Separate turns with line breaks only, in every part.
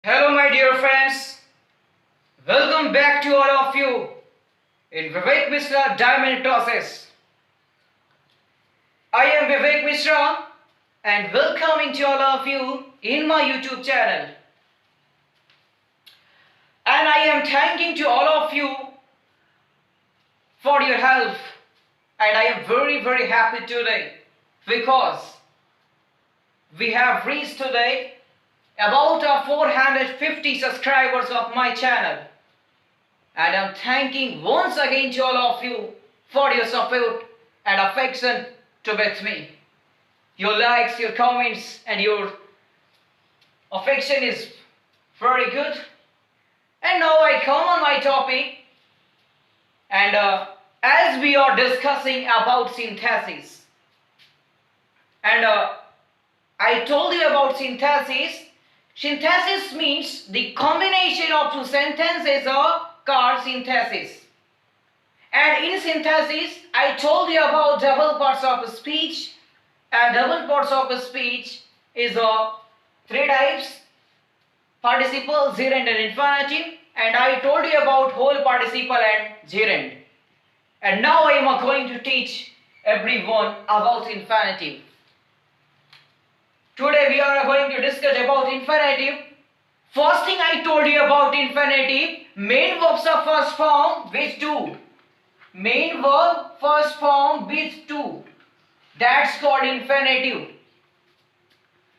Hello, my dear friends. Welcome back to all of you in Vivek Mishra Diamond Tosses. I am Vivek Mishra and welcoming to all of you in my YouTube channel. And I am thanking to all of you for your help. And I am very happy today because we have reached today about 450 subscribers of my channel, and I'm thanking once again to all of you for your support and affection towards me. Your likes, your comments and your affection is very good. And now I come on my topic, and as we are discussing about synthesis, and I told you about synthesis. Synthesis means the combination of two sentences are called synthesis. And in synthesis, I told you about double parts of speech. And double parts of speech is three types: participle, gerund and infinitive. And I told you about whole participle and gerund. And now I am going to teach everyone about infinitive. Today we are going to discuss about infinitive. First thing I told you about infinitive, main verbs of first form with two. Main verb first form with two. That's called infinitive.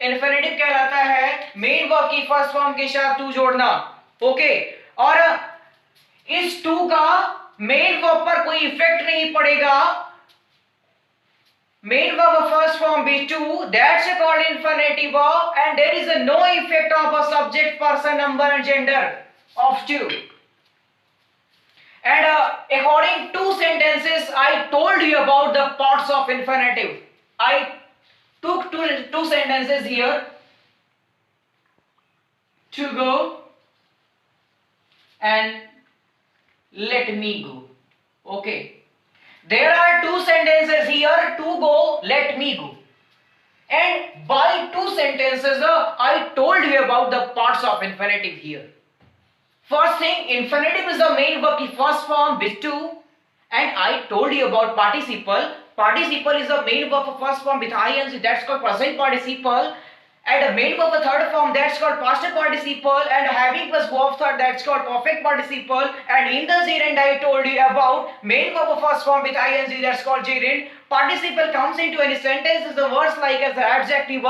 Infinitive कहलाता है main verb की first form के साथ to जोड़ना. Okay, और इस to का main verb पर कोई इफेक्ट नहीं पड़ेगा. Main verb of first form be two, that's called infinitive verb, and there is no effect of a subject, person, number and gender of two. And according to sentences, I told you about the parts of infinitive. I took two sentences here. To go and let me go. Okay. There are two sentences here: to go, let me go. And by two sentences, I told you about the parts of infinitive here. First thing, infinitive is the main verb की first form with two. And I told you about participle. Participle is the main verb of first form with ing, that's called present participle. And the main verb of third form, that's called past participle, and having plus verb third, that's called perfect participle. And in the gerund I told you about main verb of first form with ing, that's called gerund. Participle comes into any sentence is the words like as the adjective,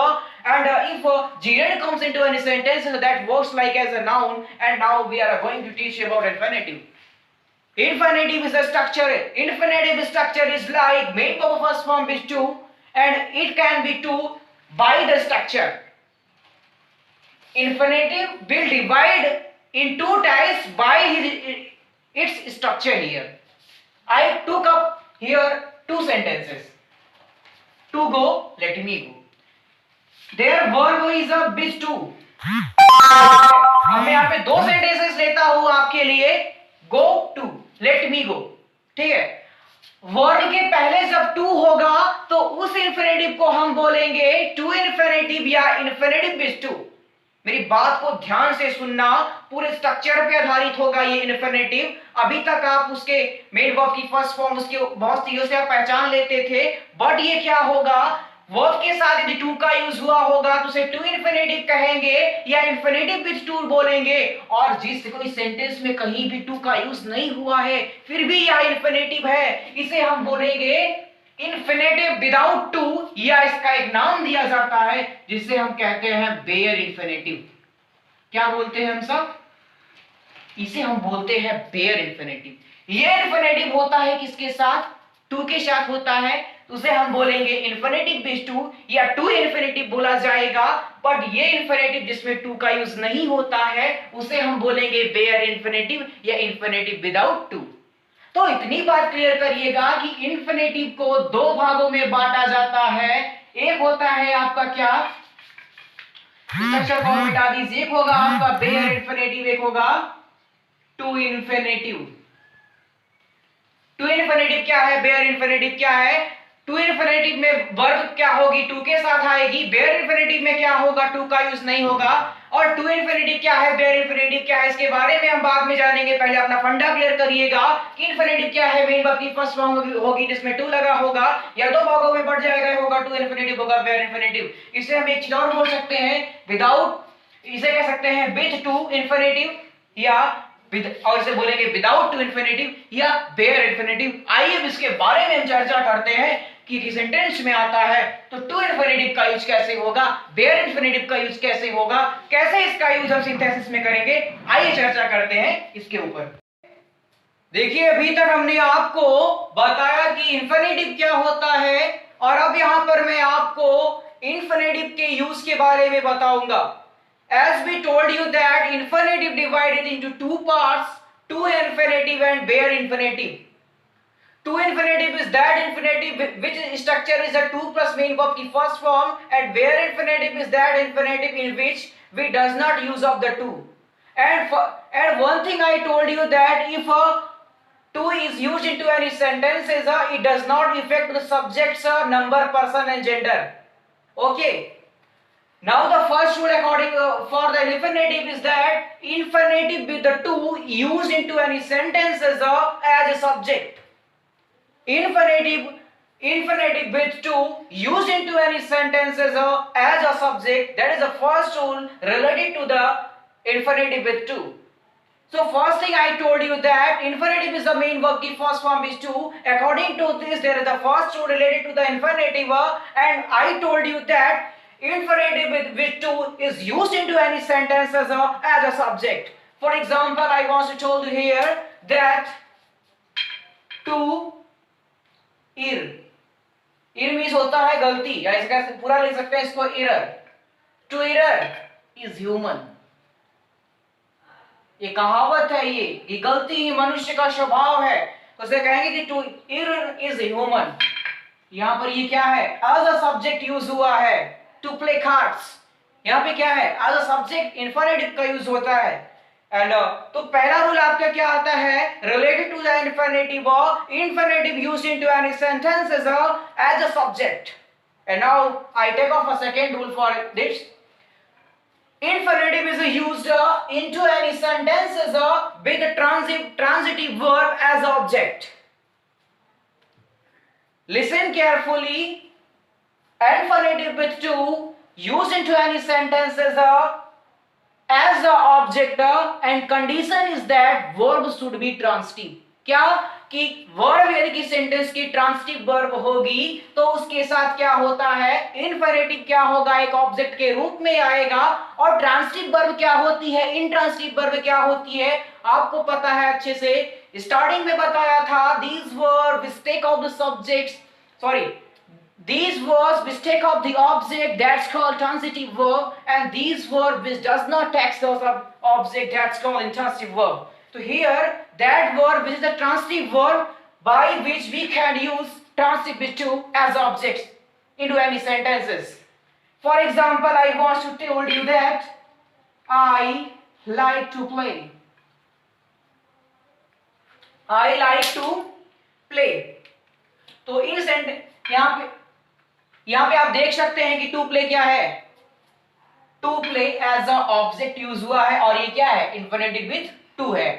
and if gerund comes into any sentence, that works like as a noun. And now we are going to teach you about infinitive. Infinitive is a structure. Infinitive structure is like main verb of first form with two, and it can be two by the structure. Infinitive will divide in two types by its structure here. I took up here two sentences. To go, let me go. Their verb is a with two. मैं यहाँ पे दो sentences लेता हूँ आपके लिए. Go to, let me go. ठीक है. वर्ड के पहले जब टू होगा तो उस इंफिनिटिव को हम बोलेंगे टू इंफिनिटिव या इंफिनिटिव विद टू. मेरी बात को ध्यान से सुनना, पूरे स्ट्रक्चर पे आधारित होगा ये इंफिनिटिव. अभी तक आप उसके मेन वर्ब की फर्स्ट फॉर्म उसके बहुत चीजों से आप पहचान लेते थे, बट ये क्या होगा, वर्ब के साथ यदि टू का यूज हुआ होगा तो उसे टू इंफिनिटिव कहेंगे या इंफिनिटिव विद टू बोलेंगे. और जिस कोई सेंटेंस में कहीं भी टू का यूज नहीं हुआ है फिर भी यह इंफिनिटिव है, इसे हम बोलेंगे इंफिनिटिव विदाउट टू, या इसका एक नाम दिया जाता है जिसे हम कहते हैं बेयर इंफिनिटिव. क्या बोलते हैं हम सब? इसे हम बोलते हैं बेयर इंफिनिटिव. ये इंफिनिटिव होता है किसके साथ? टू के साथ होता है. उसे हम बोलेंगे इंफिनिटिव विद टू या टू इंफिनिटिव बोला जाएगा. बट ये इंफिनिटिव जिसमें टू का यूज नहीं होता है उसे हम बोलेंगे बेयर इंफिनिटिव या इंफिनिटिव विदाउट टू. तो इतनी बात क्लियर करिएगा कि इंफिनिटिव को दो भागों में बांटा जाता है. एक होता है आपका क्या, स्ट्रक्चर को मिटा दीजिए. एक होगा आपका बेयर इंफिनिटिव, एक होगा टू इंफिनिटिव. टू इंफिनिटिव क्या है, बेयर इंफिनिटिव क्या है? टू इंफिनिटिव में वर्ब क्या होगी? टू के साथ आएगी. बेयर इंफिनिटिव में क्या होगा? टू का यूज नहीं होगा. और टू इन्फिनिटिव क्या है, बेयर इन्फिनिटिव क्या है, इसके बारे में हम बाद में जानेंगे। पहले अपना फंडा क्लियर करिएगा कि इन्फिनिटिव क्या है। मेन वर्ब की फर्स्ट फॉर्म होगी जिसमें टू लगा होगा या दो भागों में बढ़ जाएगा, होगा टू इन्फिनिटिव होगा बेयर इन्फिनिटिव। इसे हम एक चीज और बोल सकते हैं, विदाउट, इसे कह सकते हैं विद टू इन्फिनिटिव या और इसे बोलेंगे विदाउट टू इन्फिनिटिव या बेयर इन्फिनिटिव। आइए अब इसके बारे में हम चर्चा करते हैं कि सेंटेंस में आता है तो टू इन्फिनिटिव का यूज कैसे होगा, बेयर इन्फिनिटिव का यूज कैसे होगा, कैसे इसका यूज हम सिंथेसिस में करेंगे। आइए चर्चा करते हैं इसके ऊपर। देखिए अभी तक हमने आपको बताया कि इन्फिनिटिव क्या होता है और अब यहां पर मैं आपको इन्फिनिटिव के यूज के बारे में बताऊंगा। As we told you that infinitive divided into two parts, to infinitive and bare infinitive. To infinitive is that infinitive which structure is a two plus main verb की first form, and bare infinitive is that infinitive in which we does not use of the two. And one thing I told you that if a to is used into any sentences, it does not affect the subjects, number, person and gender. Okay. Now the first rule according for the infinitive is that infinitive with the two used into any sentences as a subject. Infinitive with two used into any sentences as a subject. That is the first rule related to the infinitive with two. So first thing I told you that infinitive is the main verb की first form is to. According to this there is the first rule related to the infinitive and I told you that infinitive with to is used into any sentences as a subject. For example, I want to tell you here that to err means होता है गलती, या इसका पूरा लिख सकते हैं इसको error. To err is human. ये कहावत है, ये गलती ही मनुष्य का स्वभाव है, तो उसे कहेंगे कि टू err is human. यहाँ पर ये क्या है, as a subject यूज हुआ है। टू प्ले कार्ड्स यहाँ पे क्या है, एज अ सब्जेक्ट इन्फिनिटिव का यूज होता है। एंड तो पहला रूल आपका क्या आता है, related to the infinitive, infinitive used into any sentences as a subject. And now I take of a second rule for this. Infinitive is used into any sentences with transitive verb as object. Listen carefully. Infinitive with two used into any sentences as the object and condition is that verb should be transitive. क्या कि verb यदि की sentence की transitive verb होगी तो उसके साथ क्या होता है, इन्फिनिटिव क्या होगा, एक ऑब्जेक्ट के रूप में आएगा। और ट्रांसिटिव वर्ब क्या होती है, इनट्रांसिटिव वर्ब क्या होती है, आपको पता है अच्छे से, स्टार्टिंग में बताया था। these verbs take of the subjects, sorry, these verbs which take of the object, that's called transitive verb, and these verbs which does not take the object, that's called intransitive verb. So here that verb which is the transitive verb by which we can use transitive with two as objects into any sentences. For example, I want to tell you that I like to play. I like to play. तो इन sentence यहाँ पे आप देख सकते हैं कि to play क्या है, to play as a object use हुआ है और ये क्या है, इन्फिनिटिव विद टू है।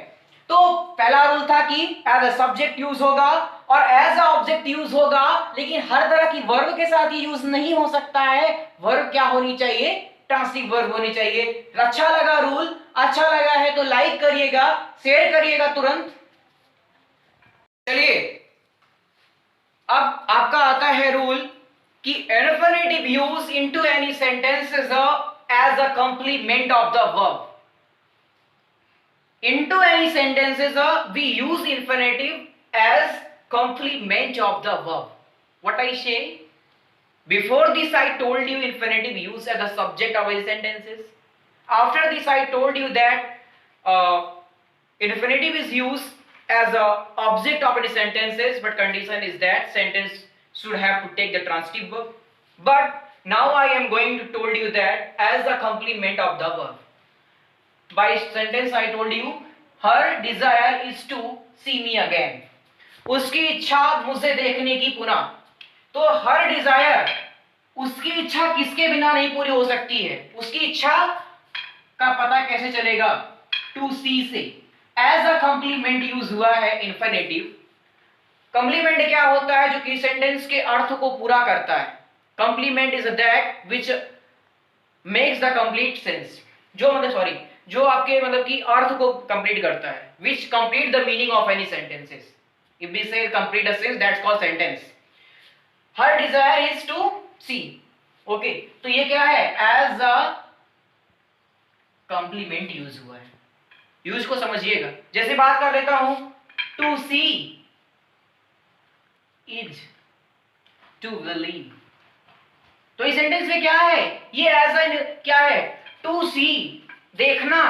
तो पहला रूल था कि एज अ सब्जेक्ट यूज होगा और एज अ ऑब्जेक्ट यूज होगा, लेकिन हर तरह की वर्ब के साथ ये यूज नहीं हो सकता है। वर्ब क्या होनी चाहिए, ट्रांसिटिव वर्ब होनी चाहिए। अच्छा लगा रूल, अच्छा लगा है तो लाइक करिएगा, शेयर करिएगा तुरंत। चलिए अब आपका आता है रूल कि infinitive use into any sentences as a complement of the verb. Into any sentences we use infinitive as complement of the verb. What I say? Before this I told you infinitive use as the subject of any sentences. After this I told you that infinitive is used as a object of any sentences, but condition is that sentence should have to take the transitive verb. But now I am going to told you that as a complement of the verb. By sentence I told you her desire is to see me again. उसकी इच्छा मुझे देखने की पुनः। तो her desire, उसकी इच्छा किसके बिना नहीं पूरी हो सकती है, उसकी इच्छा का पता कैसे चलेगा? टू सी से एज अ कंप्लीमेंट यूज हुआ है इंफिनिटिव। कंप्लीमेंट क्या होता है? जो कि सेंटेंस के अर्थ को पूरा करता है। Complement is that which makes the complete sense, जो मतलब सॉरी जो आपके मतलब कि अर्थ को कंप्लीट करता है, which complete the meaning of any sentences. If we say complete a sense, that's called sentence. Her desire is to see. Okay, तो ये क्या है? एज अ कंप्लीमेंट यूज हुआ है। यूज को समझिएगा। जैसे बात कर लेता हूं, to see is to believe. तो इस सेंटेंस में क्या है? ये एज अ क्या है? टू सी, देखना।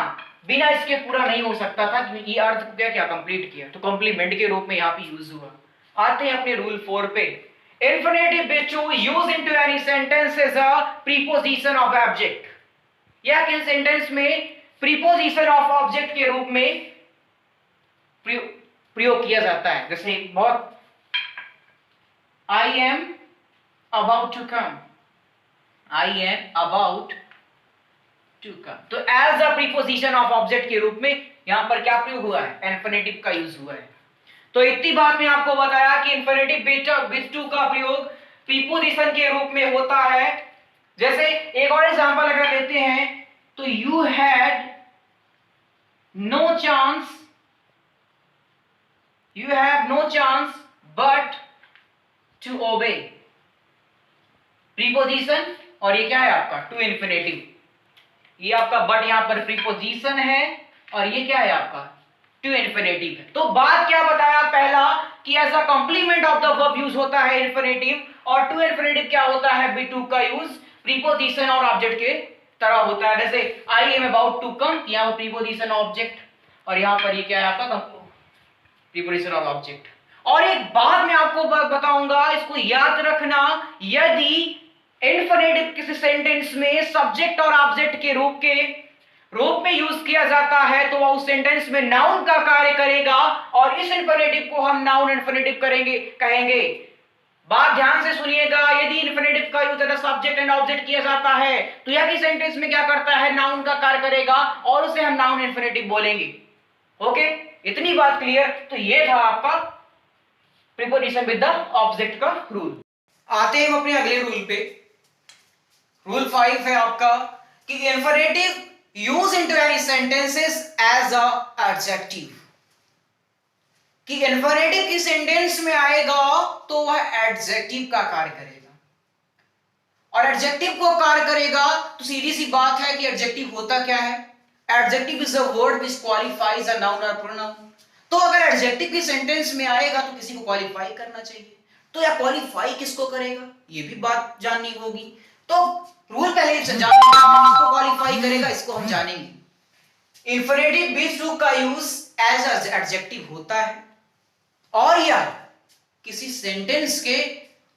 बिना इसके पूरा नहीं हो सकता था कि ये अर्थ को क्या क्या कंप्लीट किया, तो कंप्लीमेंट के रूप में यहां पे यूज हुआ। आते हैं अपने रूल 4 पे। Infinitive which use into any sentence is a preposition of object. या किसी सेंटेंस में प्रीपोजिशन ऑफ ऑब्जेक्ट के रूप में प्रयोग किया जाता है। जैसे बहुत, I am about to come, I am about to come. तो as a preposition of object के रूप में यहां पर क्या प्रयोग हुआ है? इंफिनिटिव का यूज हुआ है। तो इतनी बात मैं आपको बताया कि इंफिनिटिव विथ टू का प्रयोग प्रीपोजिशन के रूप में होता है। जैसे एक और एग्जांपल अगर लेते हैं, तो you had no chance, you have no chance but to obey। Preposition, और ये क्या है आपका? To infinitive. ये आपका बट यहां पर प्रीपोजिशन है, और ये क्या है आपका? टू इंफिनिटिव है। तो बात क्या बताया पहला, कि as a complement of the verb use होता है इंफिनिटिव, और टू इंफिनिटिव क्या होता है? बी टू का यूज प्रीपोजिशन और ऑब्जेक्ट के तरह होता है। जैसे I am about to come, यहां पर प्रीपोजिशन ऑब्जेक्ट, और यहां पर ये क्या है आपका? Preposition of object. और एक बात मैं आपको बताऊंगा, इसको याद रखना, यदि इंफिनिटिव किसी सेंटेंस में सब्जेक्ट और ऑब्जेक्ट के रूप में यूज किया जाता है, तो वह उस सेंटेंस में नाउन का कार्य करेगा, और इस इंफिनिटिव को हम नाउन इंफिनिटिव कहेंगे। बात ध्यान से सुनिएगा, यदि इंफिनिटिव का use as subject and object किया जाता है, तो यह किसी सेंटेंस में क्या करता है? नाउन का कार्य करेगा, और उसे हम नाउन इंफिनिटिव बोलेंगे। ओके, इतनी बात क्लियर? तो ये था आपका प्रीपोजिशन विद द ऑब्जेक्ट का रूल। आते हैं हम अपने अगले रूल पे। रूल 5 है आपका कि infinitive use into any sentences as a adjective. कि इंफिनिटिव की सेंटेंस में आएगा तो वह एडजेक्टिव का कार्य करेगा, और एडजेक्टिव को कार्य करेगा तो सीधी सी बात है कि एडजेक्टिव होता क्या है? Adjective is a word which qualifies a noun और प्रोनाउन। तो अगर एडजेक्टिव की सेंटेंस में आएगा तो किसी को क्वालिफाई करना चाहिए, तो या क्वालिफाई किसको करेगा, ये भी बात जाननी होगी। तो रूल पहले किसको क्वालिफाई करेगा, इसको हम जानेंगे। इंफिनिटिव बी टू का यूज एज एडजेक्टिव होता है, और या किसी सेंटेंस के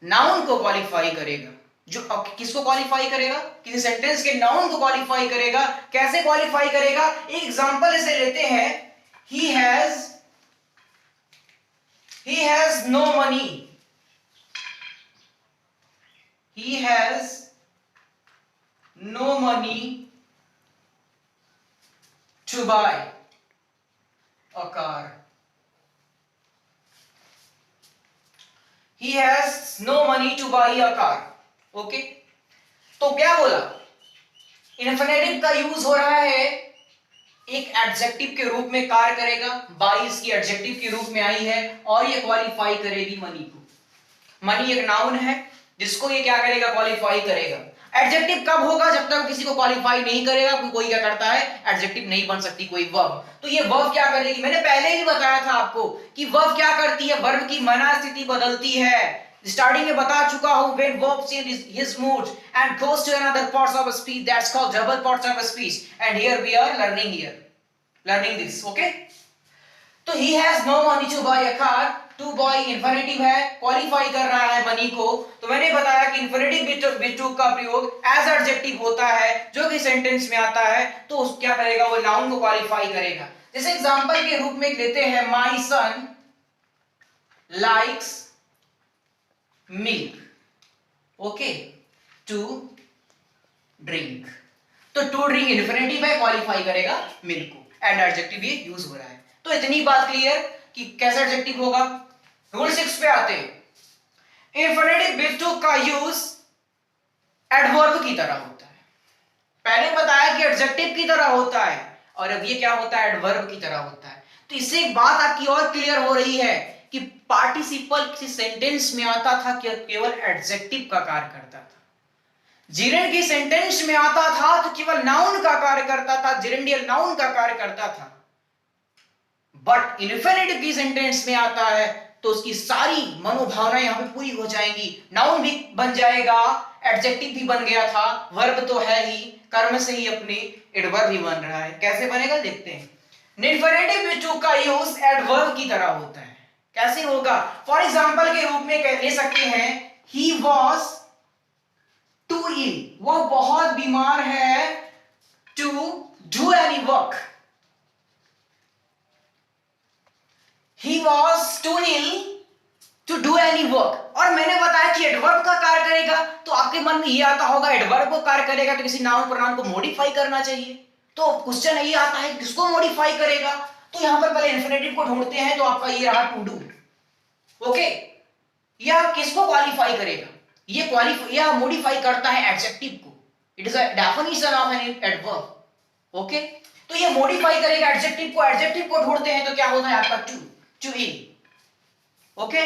नाउन को क्वालिफाई करेगा। जो किसको क्वालिफाई करेगा? किसी सेंटेंस के नाउन को क्वालिफाई करेगा। कैसे क्वालिफाई करेगा? एक एग्जांपल इसे लेते हैं, he has no money, he has no money to buy a car, he has no money to buy a car। Okay, तो क्या बोला? इंफिनिटिव का यूज हो रहा है, एक एडजेक्टिव के रूप में कार्य करेगा, बाई इसकी एडजेक्टिव के रूप में आई है, और ये क्वालिफाई करेगी मनी को। मनी एक नाउन है जिसको ये क्या करेगा? क्वालिफाई करेगा। एडजेक्टिव कब होगा? जब तक किसी को क्वालिफाई नहीं करेगा, कोई क्या करता है? एडजेक्टिव नहीं बन सकती कोई वर्ब। तो ये वर्ब क्या करेगी? मैंने पहले ही बताया था आपको कि वर्ब क्या करती है? वर्ब की मना स्थिति बदलती है। स्टार्टिंग में बता चुका हूं, when verb changes his mood and goes to another parts of speech, that's called double parts of speech, and here we are learning this। okay, तो he has no money to buy a car, to buy infinitive है, qualify कर रहा है money को। तो मैंने बताया कि इंफिनिटिव विद टू का प्रयोग एज एडजेक्टिव होता है, जो कि सेंटेंस में आता है, तो क्या करेगा? वो नाउन को क्वालिफाई करेगा। जैसे एग्जांपल के रूप में लेते हैं, my son likes milk, okay, to drink. तो टू ड्रिंक इन्फिनिटिव है, क्वालिफाई करेगा मिल्क को, एंड एडजेक्टिव ये यूज हो रहा है। तो इतनी बात क्लियर कि कैसा एडजेक्टिव होगा। रूल 6 पे आते हैं। इन्फिनिटिव विद टू का यूज एडवर्ब की तरह होता है। पहले बताया कि एडजेक्टिव की तरह होता है, और अब ये क्या होता है, एडवर्ब की तरह होता है। तो इससे एक बात आपकी और क्लियर हो रही है कि पार्टिसिपल किसी सेंटेंस में आता था कि केवल एडजेक्टिव का कार्य करता था। जिरेंड की सेंटेंस में आता था तो केवल नाउन का कार्य करता था, जिरेंडियल नाउन का कार्य करता था। बट इन्फिनिटिव की सेंटेंस में आता है तो उसकी सारी मनोभावनाएं यहां पे पूरी हो जाएंगी। नाउन भी बन जाएगा, एडजेक्टिव भी बन गया था, वर्ब तो है ही, कर्म से ही अपने एडवर्ब भी बन रहा है। कैसे बनेगा देखते हैं। इन्फिनिटिव विद टू का यूज एडवर्ब की तरह होता है। कैसे होगा? फॉर एग्जांपल के रूप में ले सकते हैं, ही वॉज टू इल, वह बहुत बीमार है, to do any work. He was too ill to do any work। और मैंने बताया कि एडवर्ब का कार्य करेगा, तो आपके मन में ये आता होगा एडवर्ब को कार्य करेगा तो किसी नाउन प्रोनाउन को मॉडिफाई करना चाहिए। तो क्वेश्चन ये आता है किसको मॉडिफाई करेगा, तो यहां पर पहले इन्फिनिटिव को ढूंढते हैं। तो आपका ये रहा टू डू, ओके। यह किसको क्वालिफाई करेगा, ये क्वालिफाई या मॉडिफाई करता है एडजेक्टिव को। It is a definition of an adverb, okay. तो ये मॉडिफाई करेगा एडजेक्टिव को, एडजेक्टिव को ढूंढते हैं तो क्या होता है आपका टू इन, ओके।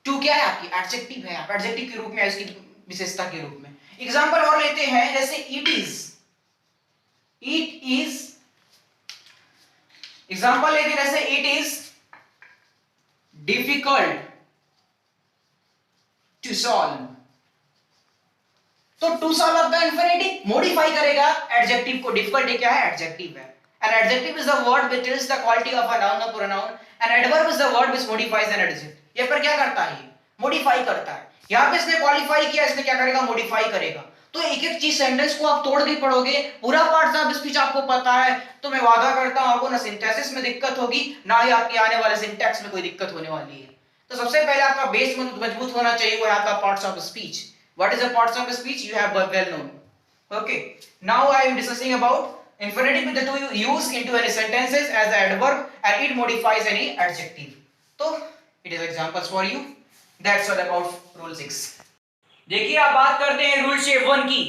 टू क्या है आपकी, एडजेक्टिव है, आप एडजेक्टिव के रूप में, इसकी विशेषता के रूप में। एग्जांपल और लेते हैं, जैसे इट इज एग्जांपल लेते हैं, जैसे it is difficult to solve. तो टू सॉल्व आपका इन्फिनिटिव मॉडिफाई करेगा एडजेक्टिव को। डिफिकल्ट क्या है, एडजेक्टिव है। An adjective is the word which tells the quality of a noun or pronoun. An adverb is the word which modifies an adjective. ये पर क्या करता है, मॉडिफाई करता है। यहाँ पे इसने क्वालिफाई किया, इसने क्या करेगा, मॉडिफाई करेगा। तो एक एक चीज सेंटेंस को आप तोड़ के पढ़ोगे, पूरा पार्ट ऑफ स्पीच आपको पता है, तो मैं वादा करता हूं आपको ना सिंथेसिस में दिक्कत होगी, ना ही आपके आने वाले सिंटैक्स में कोई दिक्कत होने वाली है। तो सबसे पहले आपका बेस मजबूत होना चाहिए, वो है आपका parts of speech. What is the parts of speech, you have well known, okay. Now I am discussing about infinitive with the to use into any sentences as an adverb and it modifies any adjective. So it is examples for you. That's all about rule 6. देखिए आप बात करते हैं rule shape 1 की।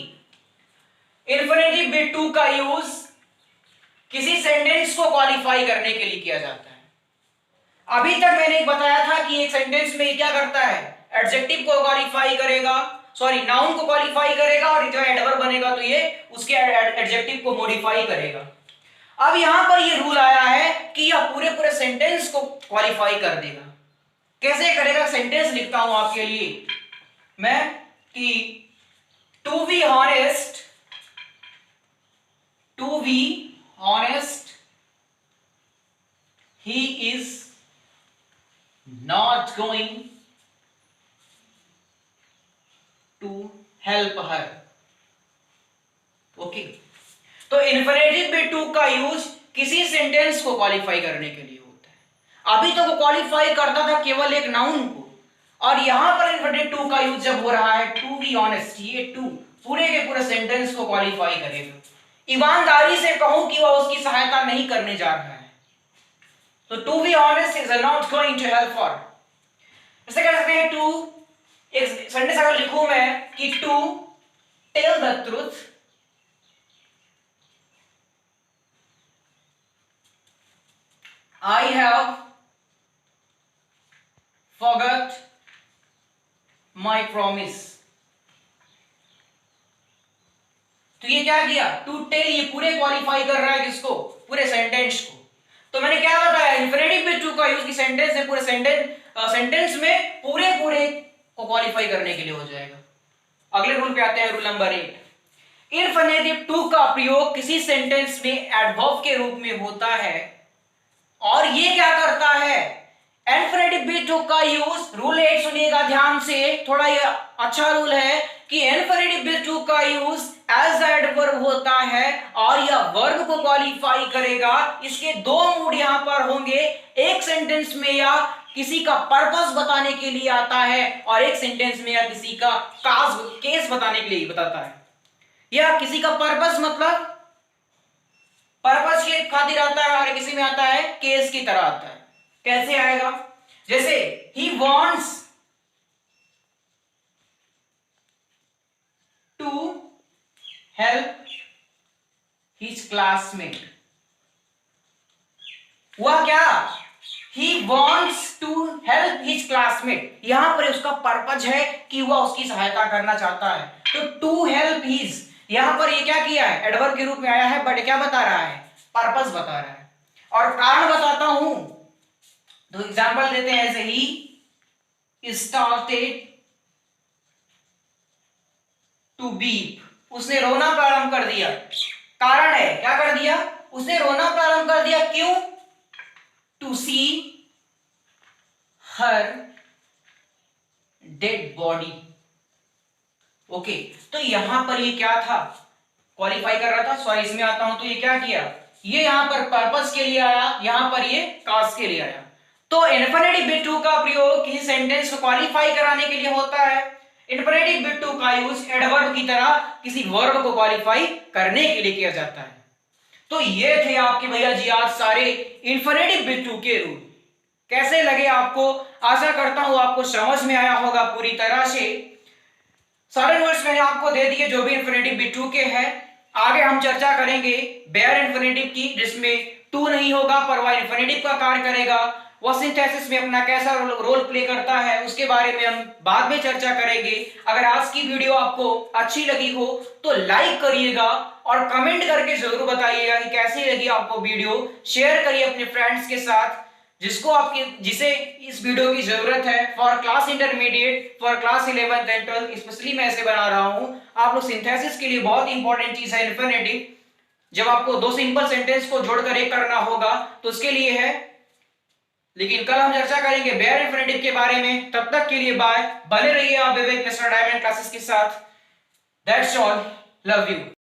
infinitive with to का use किसी sentence को qualify करने के लिए किया जाता है। अभी तक मैंने बताया था कि एक सेंटेंस में क्या करता है, एडजेक्टिव को क्वालिफाई करेगा, सॉरी नाउन को क्वालिफाई करेगा, और जो एडवर्ब बनेगा तो ये उसके एडजेक्टिव को मॉडिफाई करेगा। अब यहां पर ये रूल आया है कि यह पूरे पूरे सेंटेंस को क्वालिफाई कर देगा। कैसे करेगा, सेंटेंस लिखता हूं आपके लिए मैं कि to be honest he is not going to help her, okay. तो इन्फिनिटिव विद टू का यूज किसी सेंटेंस को क्वालिफाई करने के लिए होता है। अभी तो वो क्वालिफाई करता था केवल एक नाउन को, और यहां पर इन्फिनिटिव टू का यूज जब हो रहा है, टू बी ऑनेस्ट, ये टू पूरे के पूरे सेंटेंस को क्वालिफाई करेगा। ईमानदारी से कहूं कि वह उसकी सहायता नहीं करने जा रहा है, तो to be honest is not going to help her. ऐसे कह सकते हैं टू, एक सेंटेंस अगर लिखूं मैं कि to tell the truth, I have forgot my promise. तो ये क्या किया, टू टेल, ये पूरे क्वालिफाई कर रहा है किसको, पूरे सेंटेंस को। तो मैंने क्या बताया, इन्फिनिटिव विद टू का यूज की सेंटेंस है, पूरे सेंटेंस में पूरे को क्वालिफाई करने के लिए हो जाएगा। अगले रूल पे आते हैं, रूल नंबर 8। इन्फिनिटिव टू का प्रयोग किसी सेंटेंस में एडवर्ब के रूप में होता है, और ये क्या करता है, इन्फिनिटिव विद टू का यूज, रूल 8 सुनिएगा ध्यान से, थोड़ा ये अच्छा रूल है कि इन्फिनिटिव विद टू का यूज एज एडवर्ब होता है, और यह वर्ब को क्वालिफाई करेगा। इसके दो मूड यहां पर होंगे, एक सेंटेंस में या किसी का पर्पस बताने के लिए आता है, और एक सेंटेंस में या किसी का केस बताने के लिए बताता है। या किसी का पर्पस मतलब पर्पस के खातिर आता है और किसी में आता है केस की तरह आता है। कैसे आएगा? जैसे he wants to help his classmate. हुआ क्या? He wants to help his classmate, यहां पर उसका पर्पज है कि वह उसकी सहायता करना चाहता है। तो टू हेल्प हिज यहां पर ये क्या किया है? एडवर्ब के रूप में आया है, बट क्या बता रहा है? पर्पस बता रहा है। और कारण बताता हूं तो एग्जांपल देते हैं, ऐसे ही स्टार्टेड टू बीप, उसने रोना प्रारंभ कर दिया। कारण है, क्या कर दिया? उसने रोना प्रारंभ कर दिया। क्यों? To see her dead body. Okay, तो यहां पर ये क्या था? क्वालिफाई कर रहा था। सॉरी, इसमें आता हूं तो ये क्या किया? ये यहां पर पर्पस के लिए आया, यहां पर ये काज के लिए आया। तो इन्फिनिटिव विद टू का प्रयोग किसी सेंटेंस को क्वालिफाई कराने के लिए होता है। इन्फिनिटिव विद टू का यूज एडवर्ब की तरह किसी वर्ब को क्वालिफाई करने के लिए किया जाता है। तो ये थे आपके भैया जी आज सारे इन्फिनिटिव विद टू के रूल। कैसे लगे आपको? आशा करता हूं आपको समझ में आया होगा पूरी तरह से। सारे नोट्स मैंने आपको दे दिए जो भी इन्फिनिटिव विद टू के हैं। आगे हम चर्चा करेंगे बेयर इन्फिनिटिव की, जिसमें टू नहीं होगा पर वह इन्फिनिटिव का कार्य करेगा। वह सिंथेसिस में अपना कैसा रोल प्ले करता है उसके बारे में हम बाद में चर्चा करेंगे। अगर आज की वीडियो आपको अच्छी लगी हो तो लाइक करिएगा और कमेंट करके जरूर बताइएगा कि कैसी लगी आपको वीडियो। शेयर करिए अपने फ्रेंड्स के साथ जिसे इस वीडियो की जरूरत है। For class intermediate, for class 11th and 12th specially मैं इसे बना रहा हूं। आप लोग सिंथेसिस के लिए बहुत इंपॉर्टेंट चीज है इन्फिनिटिव। जब आपको दो सिंपल सेंटेंस को जोड़कर एक करना होगा तो उसके लिए है। लेकिन कल हम चर्चा करेंगे बेयर इन्फिनिटिव के बारे में। तब तक के लिए बाय। बने रहिए आप विवेक मिश्रा डायमंड क्लासेस के साथ। That's all, love you.